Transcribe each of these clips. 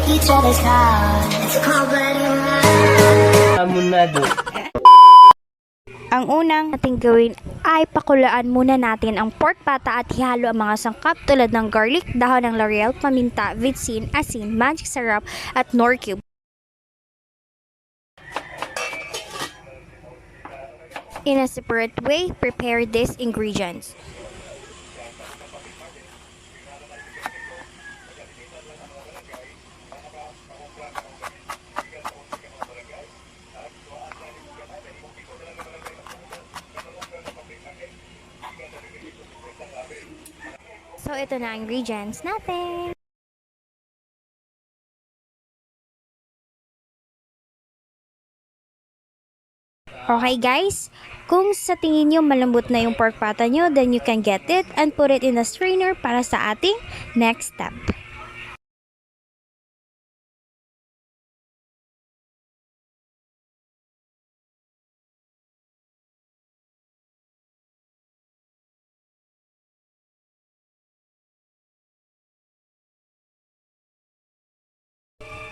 each other's cars. It's a cold-blooded ride. Hamonada. Ang unang nating gawin ay pakulaan muna natin ang pork pata at ihalo ang mga sangkap tulad ng garlic, dahon ng laurel, paminta, vitsin, asin, magic syrup at nor cube. In a separate way, prepare these ingredients. So, ito na ang ingredients natin. Okay guys, kung sa tingin nyo malambot na yung pork pata nyo, then you can get it and put it in a strainer para sa ating next step.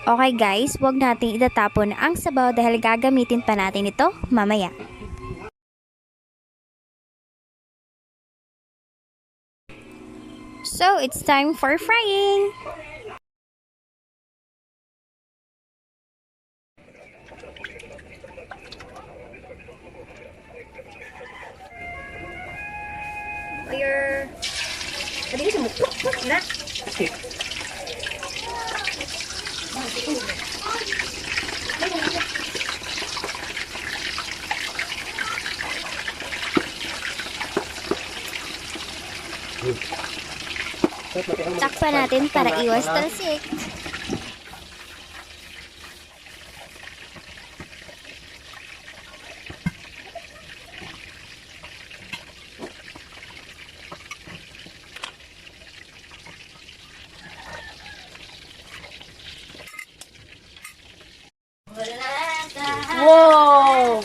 Okay guys, huwag nating itatapon ang sabaw dahil gagamitin pa natin ito mamaya. So, it's time for frying! Takpan natin para iwas talsik. Wow!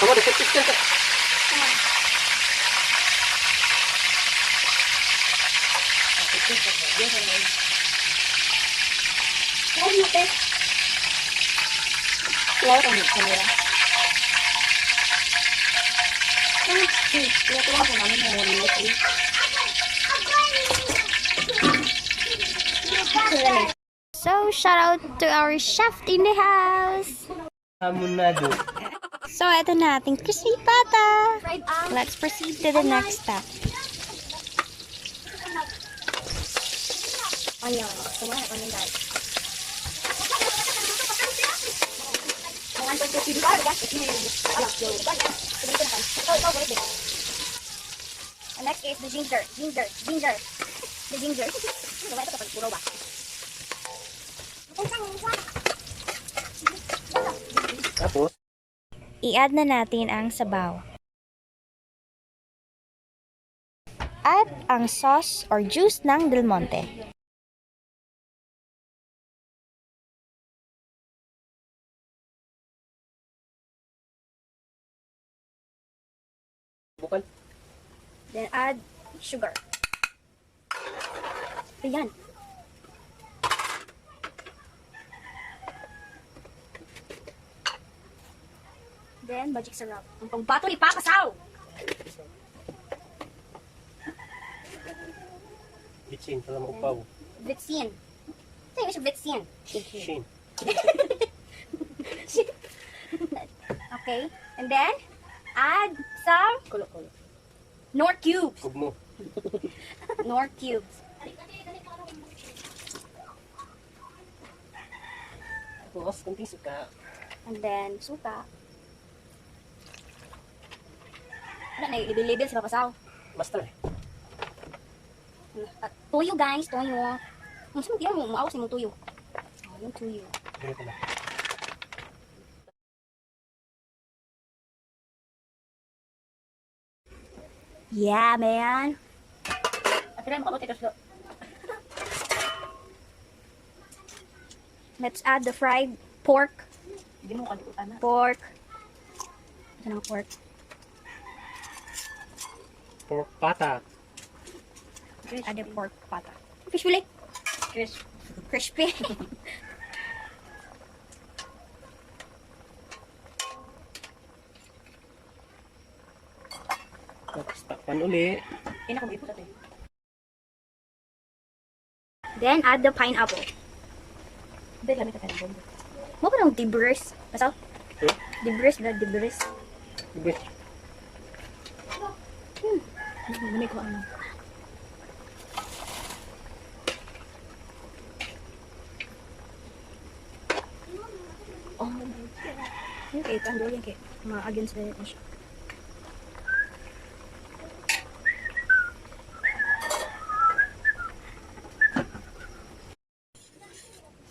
Kamu detektif kan? So, shout out to our chef in the house! Hamonada. So, ito na ating crispy pata. Let's proceed to the next step. And next is the ginger. The ginger. Tapos, I-add na natin ang sabaw. At ang sauce or juice ng Del Monte. bukan. Then add sugar. Ayan. Then magic syrup. Ang pangbato ni Pakasaw. Bitsin, pala magpaw. Vitsin. Ito yung vitsin. Shin. Okay. And then add some Kulo. Nor cubes. Gugmo. Nor cubes. Tapos, kunting suka. And then suka. Ano na i-label sa Pakasaw? Master. At tuyo guys, tuyo. Ang sino kaya mo maawas yung tuyo? Oh, yung tuyo. Ganito pala. Yeah, man. At try mo kabot ito. Let's add the fried pork. Hindi mo kalikutan na. Pork. Ito ng pork. Pork pata. Ada pork pata. Fish fillet. Crispy. Tapos takpan uli. Ina ko ipot ate. Then, add the pineapple. Dahil lamig ka tayo. Mo pa ng dibris. Pasal? Hmm? Dibris na dibris. Ibe. Lamig ko ano. Oh my God. Yung kay kando yan kay mga against the siya.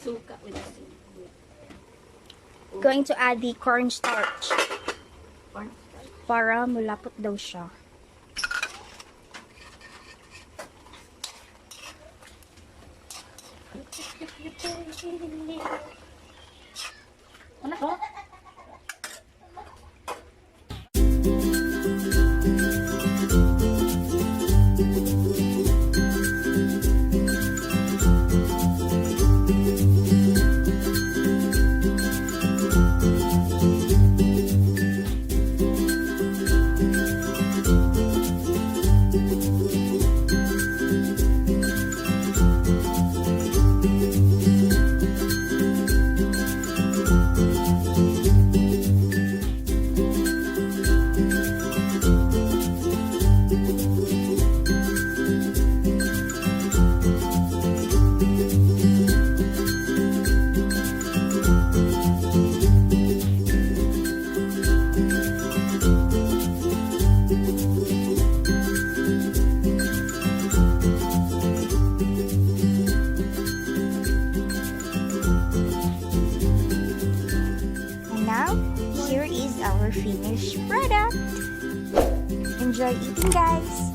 Suka with the Going to add the cornstarch. corn. Para mulapot daw siya. Ano ko? And now, here is our finished product. Enjoy eating, guys!